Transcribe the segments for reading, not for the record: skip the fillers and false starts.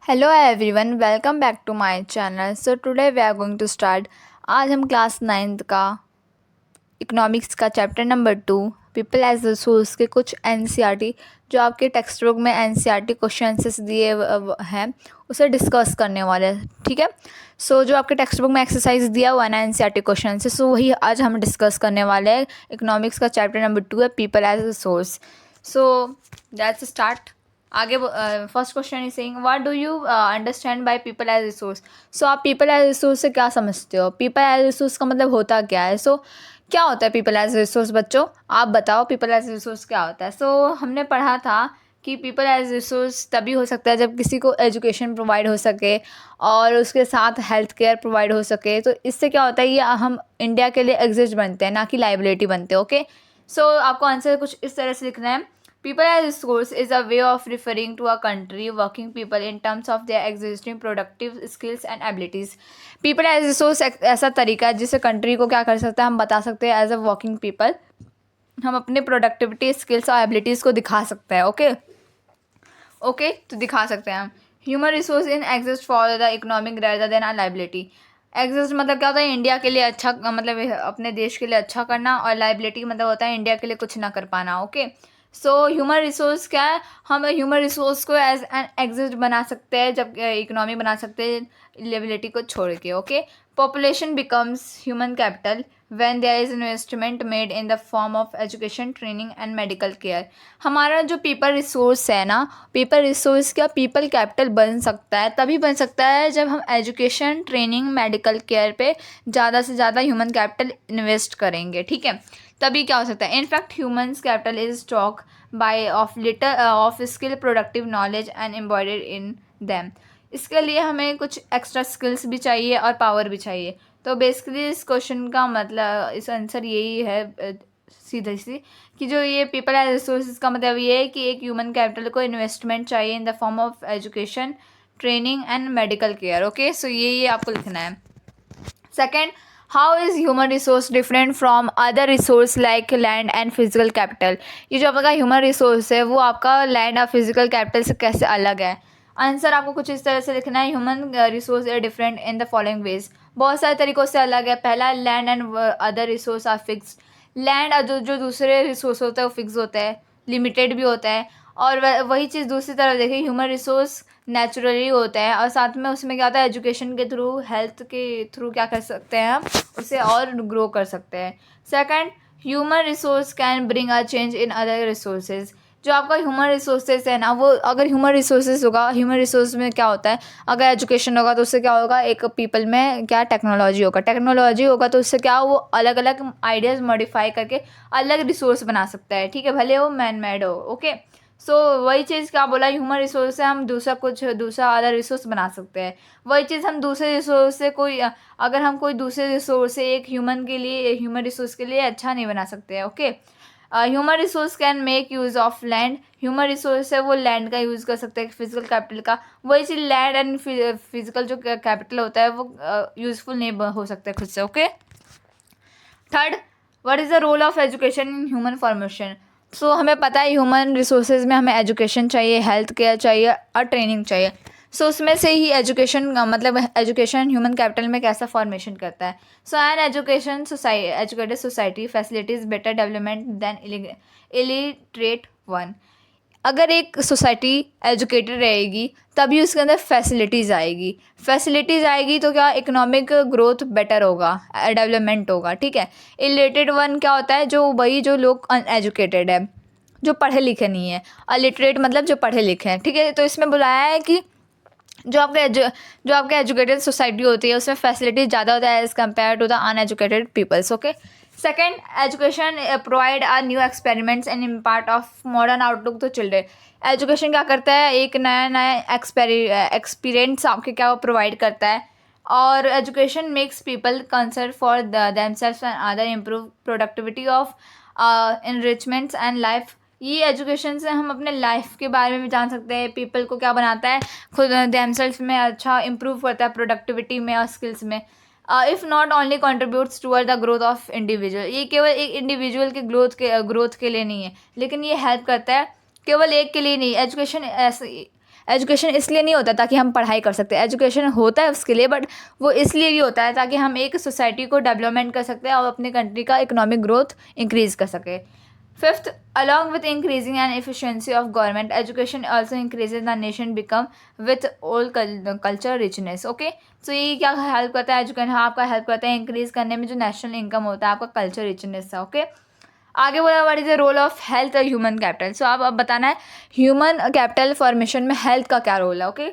Hello everyone, welcome back to my channel. So today we are going to start. आज हम class 9th का economics का chapter number 2 people as resource के कुछ NCERT जो आपके टेक्स्ट बुक में एनसीईआरटी क्वेश्चन आंसर्स दिए हैं उसे डिस्कस करने वाले हैं। ठीक है। सो जो आपके टेक्स्ट बुक में एक्सरसाइज दिया हुआ है ना एनसीईआरटी क्वेश्चन आंसर्स, सो वही आज हम डिस्कस करने वाले हैं। इकोनॉमिक्स का चैप्टर नंबर 2 है people as resource. So that's start. आगे first question is saying what do you understand by people as resource. So आप पीपल एज रिसोर्स से क्या समझते हो? पीपल एज रिसोर्स का मतलब होता क्या है? सो क्या होता है पीपल एज रिसोर्स? बच्चों आप बताओ पीपल एज रिसोर्स क्या होता है। सो हमने पढ़ा था कि पीपल एज रिसोर्स तभी हो सकता है जब किसी को एजुकेशन प्रोवाइड हो सके और उसके साथ हेल्थ केयर प्रोवाइड हो सके। तो इससे क्या होता है, ये हम इंडिया के लिए एग्जिस्ट बनते हैं, ना कि लाइबिलिटी बनते हैं। ओके। सो आपको आंसर कुछ इस तरह से लिखना है। People as resource is a way of referring to a country working people in terms of their existing productive skills and abilities. People as resource ऐसा तरीका है जिससे कंट्री को क्या कर सकते हैं, हम बता सकते हैं एज अ वर्किंग पीपल हम अपने प्रोडक्टिविटी स्किल्स और एबिलिटीज़ को दिखा सकते हैं। ओके तो दिखा सकते हैं हम। Human resource in exist for the economic rather than are liability. Exist मतलब क्या होता है, इंडिया के लिए अच्छा, मतलब अपने देश के लिए अच्छा करना, और लाइबिलिटी मतलब होता है इंडिया के लिए कुछ ना कर पाना। ओके। सो ह्यूमन रिसोर्स क्या है, हम ह्यूमन रिसोर्स को एज एन एग्जिस्ट बना सकते हैं जब इकोनॉमी बना सकते हैं लाइबिलिटी को छोड़ के। Okay. Population becomes human capital when there is investment made in the form of education, training and medical care. हमारा जो पीपल रिसोर्स है ना, पीपल रिसोर्स क्या पीपल कैपिटल बन सकता है, तभी बन सकता है जब हम एजुकेशन, ट्रेनिंग, मेडिकल केयर पे ज़्यादा से ज़्यादा ह्यूमन कैपिटल इन्वेस्ट करेंगे। ठीक है, तभी क्या हो सकता है। In fact humans capital is stock by of litre of skill, productive knowledge and embodied in them. इसके लिए हमें कुछ एक्स्ट्रा स्किल्स भी चाहिए और पावर भी चाहिए। तो बेसिकली इस क्वेश्चन का मतलब, इस आंसर यही है सीधा सी, कि जो ये पीपल एज रिसोर्सेज का मतलब ये है कि एक ह्यूमन कैपिटल को इन्वेस्टमेंट चाहिए in the form of education, training and medical care. Okay. So ये आपको लिखना है। Second, how is human resource different from other resource like land and physical capital. ये जो आपका ह्यूमन रिसोर्स है वो आपका लैंड और फिजिकल कैपिटल से कैसे अलग है? आंसर आपको कुछ इस तरह से लिखना है। Human resource are different in the following ways. बहुत सारे तरीक़ों से अलग है। पहला, land and other resource are fixed. Land और जो दूसरे रिसोर्स होता है वो फिक्स होता है, लिमिटेड भी होता है। और वही चीज़ दूसरी तरफ देखिए, ह्यूमन रिसोर्स नेचुरली होता है, और साथ में उसमें क्या होता है, एजुकेशन के थ्रू, हेल्थ के थ्रू क्या कर सकते हैं हम, उसे और ग्रो कर सकते हैं। Second, human resource can bring a change in other resources. जो आपका ह्यूमन रिसोर्सेज है ना, वो अगर ह्यूमन रिसोर्सेज होगा, ह्यूमन रिसोर्स में क्या होता है, अगर एजुकेशन होगा तो उससे क्या होगा, एक पीपल में क्या टेक्नोलॉजी होगा, टेक्नोलॉजी होगा तो उससे क्या, वो अलग अलग आइडियाज़ मॉडिफाई करके अलग रिसोर्स बना सकता है। ठीक है, भले वो मैन मेड हो। ओके। सो वही चीज़ क्या बोला, ह्यूमन रिसोर्स से हम दूसरा अदर रिसोर्स बना सकते हैं। वही चीज़ हम दूसरे रिसोर्स से अगर हम कोई दूसरे रिसोर्स से एक ह्यूमन रिसोर्स के लिए अच्छा नहीं बना सकते हैं। Okay. Human resource can make use of land. Human resource है वो लैंड का यूज़ कर सकते हैं, फिजिकल कैपिटल का। वही चीज़ लैंड एंड फिजिकल जो कैपिटल होता है वो यूज़फुल नहीं हो सकता है खुद से। Okay. Third, what is the role of education in human formation. So हमें पता है ह्यूमन रिसोर्सेज में हमें एजुकेशन चाहिए, हेल्थ केयर चाहिए और ट्रेनिंग चाहिए। सो उसमें से ही एजुकेशन मतलब एजुकेशन ह्यूमन कैपिटल में कैसा फॉर्मेशन करता है। So an educated society facilities better development than illiterate one. अगर एक सोसाइटी एजुकेटेड रहेगी तभी उसके अंदर फैसिलिटीज़ आएगी तो क्या, इकोनॉमिक ग्रोथ बेटर होगा, डेवलपमेंट होगा। ठीक है। इलिटरेट वन क्या होता है, जो लोग अनएजुकेटेड है, जो पढ़े लिखे नहीं है। अलिटरेट मतलब जो पढ़े लिखे हैं। ठीक है। तो इसमें बुलाया है कि जो आपके एजुकेटेड सोसाइटी होती है उसमें फैसिलिटीज ज़्यादा होता है as compare to the uneducated peoples. Okay. Second, education provide are new experiments and impact of modern outlook to children. Education क्या करता है, एक नया एक्सपीरियंस आपके क्या वो प्रोवाइड करता है। और education makes people concern for themselves and other improve productivity of enrichments and life. ये एजुकेशन से हम अपने लाइफ के बारे में भी जान सकते हैं। पीपल को क्या बनाता है, खुद देमसेल्फ में अच्छा इंप्रूव करता है, प्रोडक्टिविटी में और स्किल्स में। If not only contributes toward the growth of individual. ये केवल एक इंडिविजुअल के ग्रोथ के लिए नहीं है, लेकिन ये हेल्प करता है केवल एक के लिए नहीं। एजुकेशन ऐसे एजुकेशन इसलिए नहीं होता ताकि हम पढ़ाई कर सकते हैं, एजुकेशन होता है उसके लिए, बट वो इसलिए भी होता है ताकि हम एक सोसाइटी को डेवलपमेंट कर सकते हैं और अपने कंट्री का इकोनॉमिक ग्रोथ इंक्रीज़ कर सके। Fifth, along with increasing and efficiency of government, education also increases the nation become with all culture richness. Okay, तो ये क्या हेल्प करता है, एजुकेशन आपका हेल्प करता है इंक्रीज करने में जो नेशनल इनकम होता है आपका कल्चर रिचनेस है। ओके, आगे बोला what is the role of health और ह्यूमन कैपिटल। सो आप अब बताना है ह्यूमन कैपिटल फॉर्मेशन में हेल्थ का क्या रोल है। Okay,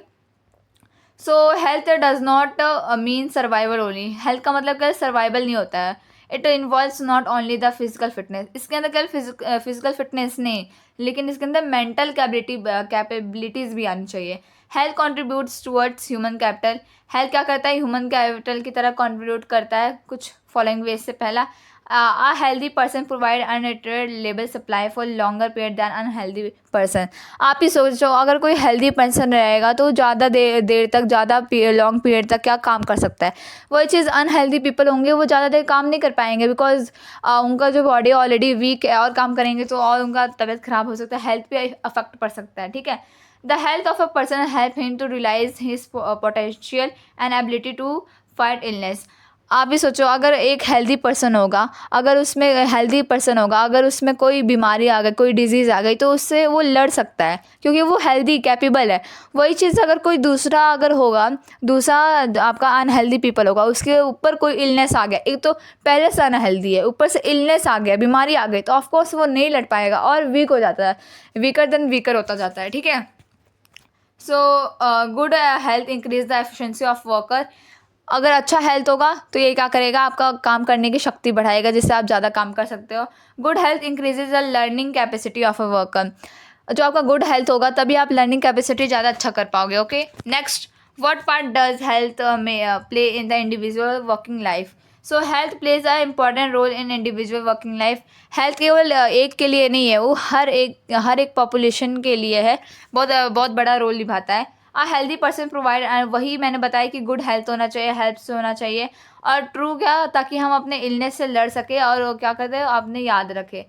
so health does not mean survival only. Health का मतलब क्या, सर्वाइवल नहीं होता है। It involves not only the physical fitness, इसके अंदर क्या फिजिकल फिटनेस नहीं, लेकिन इसके अंदर मेंटल कैपेबिलिटीज़ भी आनी चाहिए। Health contributes towards human capital. Health क्या करता है, ह्यूमन कैपिटल की तरह कॉन्ट्रीब्यूट करता है कुछ फॉलोइंग वेज से। पहला, a healthy person provide uninterrupted labor supply for longer period than unhealthy person। आप ही सोचो अगर कोई हेल्दी पर्सन रहेगा तो ज़्यादा देर तक, ज़्यादा लॉन्ग पीरियड तक क्या काम कर सकता है। वही चीज़ अनहेल्दी पीपल होंगे वो ज़्यादा देर काम नहीं कर पाएंगे, बिकॉज उनका जो बॉडी ऑलरेडी वीक है और काम करेंगे तो और उनका तबीयत ख़राब हो सकता है, हेल्थ पे अफेक्ट पड़ सकता है। ठीक है, the health of a person help him to realise his potential and ability to fight illness. आप भी सोचो अगर एक हेल्दी पर्सन होगा, अगर उसमें कोई बीमारी आ गई, कोई डिजीज़ आ गई तो उससे वो लड़ सकता है क्योंकि वो हेल्दी कैपेबल है। वही चीज़ अगर कोई दूसरा आपका अनहेल्दी पीपल होगा, उसके ऊपर कोई इलनेस आ गया, एक तो पहले से अनहेल्दी है ऊपर से इलनेस आ गया, बीमारी आ गई, तो ऑफकोर्स वो नहीं लड़ पाएगा और वीक हो जाता है, वीकर देन वीकर होता जाता है। ठीक है, so good health increase the efficiency of worker. अगर अच्छा हेल्थ होगा तो ये क्या करेगा, आपका काम करने की शक्ति बढ़ाएगा जिससे आप ज़्यादा काम कर सकते हो। Good health increases the learning capacity of a worker. जो आपका गुड हेल्थ होगा तभी आप लर्निंग कैपेसिटी ज़्यादा अच्छा कर पाओगे। Okay, next, what part does health play in the individual working life. So health plays a important role in individual working life. Health केवल एक के लिए नहीं है, वो हर एक पॉपुलेशन के लिए है, बहुत बड़ा रोल निभाता है। आ हेल्दी पर्सन प्रोवाइड, वही मैंने बताया कि गुड हेल्थ होना चाहिए, हेल्थ से होना चाहिए और ट्रू क्या, ताकि हम अपने इलनेस से लड़ सके और क्या करते हैं आपने याद रखे।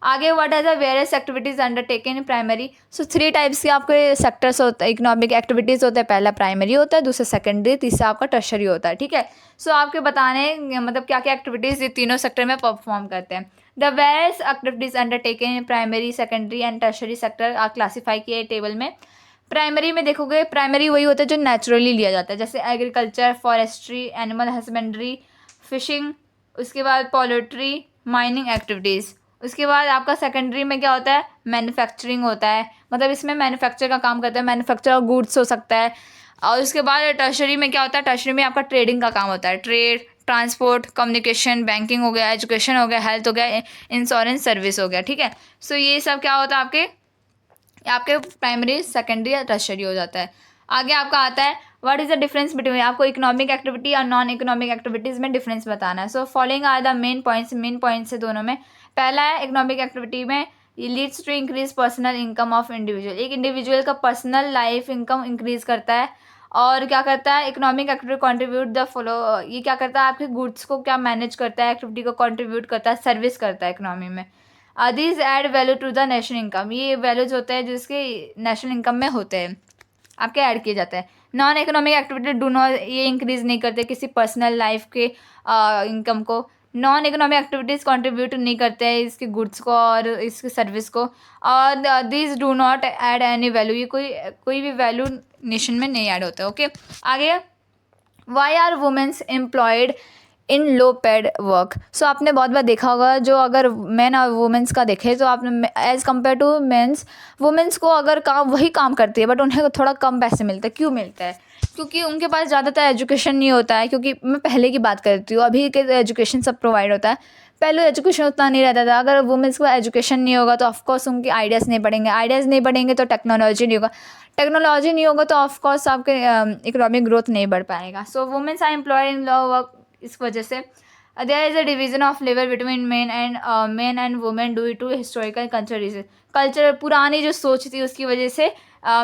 आगे what are the various activities undertaken in primary. So 3 types के आपके सेक्टर्स होते हैं, इकोनॉमिक एक्टिविटीज़ होते हैं। पहला प्राइमरी होता है, दूसरा सेकेंडरी, तीसरा आपका टर्शरी होता है। ठीक है, सो आपके बताने मतलब क्या क्या एक्टिविटीज़ ये तीनों सेक्टर में परफॉर्म करते हैं। The various activities undertaken in primary, secondary and tertiary sector are classify किए टेबल में। प्राइमरी में देखोगे, प्राइमरी वही होता है जो नेचुरली लिया जाता है, जैसे agriculture, forestry, animal husbandry, fishing, उसके बाद पोल्ट्री, माइनिंग एक्टिविटीज़। उसके बाद आपका सेकेंडरी में क्या होता है, मैन्युफैक्चरिंग होता है, मतलब इसमें मैन्युफैक्चर का काम करता है, मैन्युफैक्चर ऑफ गुड्स हो सकता है। और उसके बाद टर्शरी में क्या होता है, टर्शरी में आपका ट्रेडिंग का काम होता है, ट्रेड, ट्रांसपोर्ट, कम्युनिकेशन, बैंकिंग हो गया, एजुकेशन हो गया, हेल्थ हो गया, इंश्योरेंस सर्विस हो गया। ठीक है, सो ये सब क्या होता है आपके प्राइमरी, सेकेंडरी या टर्शरी हो जाता है। आगे आपका आता है what is the difference between, आपको इकोनॉमिक एक्टिविटी और नॉन इकोनॉमिक एक्टिविटीज़ में डिफरेंस बताना है। So following are the main points है दोनों में। पहला है इकोनॉमिक एक्टिविटी में ये leads to increase personal income of individual, एक इंडिविजुअल का पर्सनल लाइफ इनकम इंक्रीज करता है। और क्या करता है, economic activity contribute the follow, ये क्या करता है आपके गुड्स को क्या मैनेज करता है, एक्टिविटी को कंट्रीब्यूट करता है, सर्विस करता है इकोनॉमी में। These add value to the national income, ये वैल्यूज होते हैं जिसके नेशनल इनकम में होते हैं, आपके ऐड किए जाते हैं। Non economic activity do not, ये इंक्रीज नहीं करते किसी पर्सनल लाइफ के इनकम को। नॉन इकोनॉमिक एक्टिविटीज़ कंट्रीब्यूट नहीं करते हैं इसके गुड्स को और इसके सर्विस को। और this do not add any value, ये कोई भी वैल्यू नेशन में नहीं ऐड होता है। ओके, आगे why are womens employed in low paid work. So आपने बहुत बार देखा होगा, जो अगर मैन और वुमेंस का देखें तो आपने as compare to mens, womens को अगर वही काम करती है बट उन्हें थोड़ा कम पैसे मिलते हैं। क्यों मिलता है, क्योंकि उनके पास ज़्यादातर एजुकेशन नहीं होता है। क्योंकि मैं पहले की बात करती हूँ, अभी के एजुकेशन सब प्रोवाइड होता है, पहले एजुकेशन उतना नहीं रहता था। अगर वुमेंस को एजुकेशन नहीं होगा तो ऑफकोर्स उनके आइडियाज़ नहीं बढ़ेंगे तो टेक्नोलॉजी नहीं होगा तो ऑफकोर्स आपके इकोनॉमिक ग्रोथ नहीं बढ़ पाएगा। So womens are employed in law work, इस वजह से there is a division of labour between men and women due to historical culture, पुरानी जो सोच थी उसकी वजह से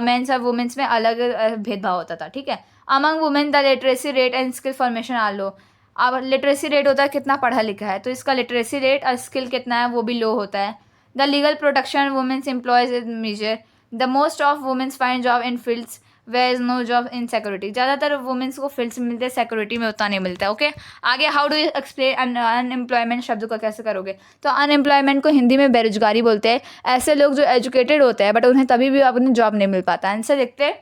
मेंस और वुमेन्स में अलग भेदभाव होता था। ठीक है, among women the literacy rate and skill formation are low. अब लिटरेसी रेट होता है कितना पढ़ा लिखा है, तो इसका लिटरेसी रेट और स्किल कितना है वो भी लो होता है। The legal protection womens employees is major, the most of womens find job in fields where is no job in security, ज़्यादातर वुमेन्स को फील्ड्स मिलते हैं, सिक्योरिटी में उतना नहीं मिलता है। ओके, आगे how do you explain unemployment शब्द को कैसे करोगे? तो अनएम्प्लॉयमेंट को हिंदी में बेरोजगारी बोलते हैं। ऐसे लोग जो एजुकेटेड होते हैं बट उन्हें तभी भी अपनी जॉब नहीं मिल पाता। आंसर देखते हैं,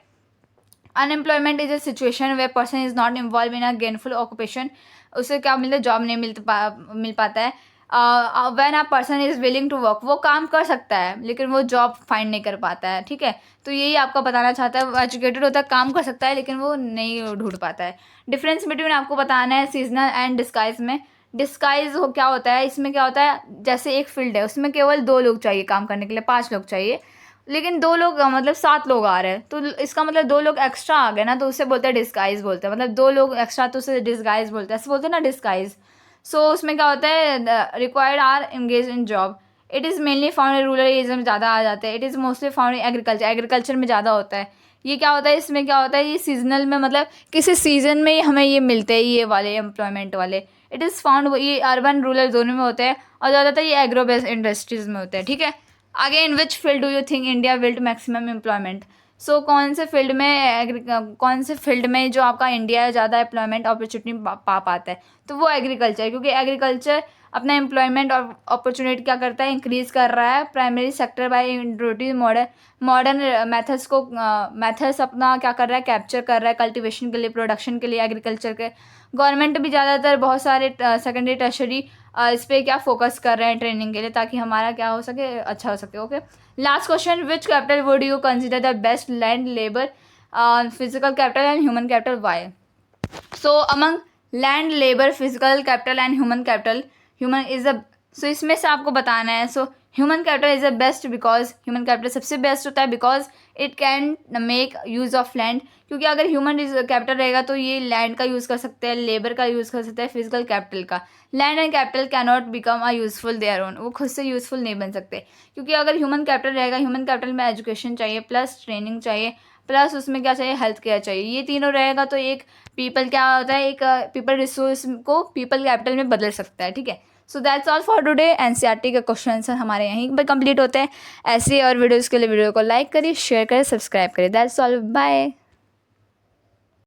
unemployment is a situation way person is not involve in a gainful occupation, उसे क्या मिलता है, जॉब नहीं मिल पाता है। When a person is willing to work, वो काम कर सकता है लेकिन वो जॉब फाइंड नहीं कर पाता है। ठीक है, तो यही आपको बताना चाहता है, वो एजुकेटेड होता है, काम कर सकता है लेकिन वो नहीं ढूंढ पाता है। डिफरेंस बिटवीन आपको बताना है सीजनल एंड डिस्गाइज में। डिस्गाइज हो क्या होता है, इसमें क्या होता है, जैसे एक फील्ड है उसमें केवल 2 लोग चाहिए काम करने के लिए, 5 लोग चाहिए, लेकिन 2 लोग मतलब 7 लोग आ रहे हैं, तो इसका मतलब 2 लोग एक्स्ट्रा आ गए ना, तो उसे बोलते हैं डिस्गाइज बोलते हैं। मतलब 2 लोग एक्स्ट्रा तो उसे डिस्गाइज बोलते हैं, ऐसे बोलते हैं ना डिस्गाइज। सो उसमें क्या होता है, required are engage in job. It is mainly found in rural area में ज़्यादा आ जाते हैं। It is mostly found in agriculture, agriculture में ज़्यादा होता है। ये क्या होता है, इसमें क्या होता है, ये सीजनल में मतलब किसी सीजन में ही हमें ये मिलते हैं, ये वाले एम्प्लॉयमेंट वाले। इट इज़ फाउंड, ये अर्बन रूरल दोनों में होते हैं और ज़्यादातर ये एग्रो बेस्ड इंडस्ट्रीज़ में होते हैं। ठीक है, आगे in which field do you think India yield maximum employment? So कौन से फील्ड में जो आपका इंडिया ज़्यादा एम्प्लॉयमेंट अपॉर्चुनिटी पा पाता है? तो वो एग्रीकल्चर, क्योंकि एग्रीकल्चर अपना एम्प्लॉयमेंट और अपॉर्चुनिटी क्या करता है, इंक्रीज़ कर रहा है। Primary sector bye introduce modern methods अपना क्या कर रहा है, कैप्चर कर रहा है कल्टीवेशन के लिए, प्रोडक्शन के लिए एग्रीकल्चर के। गवर्नमेंट भी ज़्यादातर बहुत सारे सेकेंडरी टर्शरी इस पर क्या फोकस कर रहे हैं ट्रेनिंग के लिए, ताकि हमारा क्या हो सके, अच्छा हो सके। Okay, last question, which capital would you consider the best, land, labour, physical capital and human capital, why? So among land, labour, physical capital and human capital, human is the, so इसमें से आपको बताना है। So human capital is the best because, human capital सबसे best होता है because it can make use of land, क्योंकि अगर ह्यूमन कैपिटल रहेगा तो ये लैंड का यूज़ कर सकते हैं, लेबर का यूज़ कर सकते हैं, फिजिकल कैपिटल का। Land and capital can not become a useful their own, वो खुद से यूज़फुल नहीं बन सकते, क्योंकि अगर ह्यूमन कैपिटल रहेगा, ह्यूमन कैपिटल में एजुकेशन चाहिए, प्लस ट्रेनिंग चाहिए, प्लस उसमें क्या चाहिए, हेल्थ केयर चाहिए। ये तीनों रहेगा तो एक पीपल क्या होता है, एक पीपल रिसोर्स को पीपल कैपिटल में बदल सकता है। ठीक है, so that's all for today. NCERT के क्वेश्चन आंसर हमारे यहीं पर कंप्लीट होते हैं। ऐसे और वीडियोज़ के लिए वीडियो को लाइक करिए, शेयर करें, सब्सक्राइब करें। That's all, bye.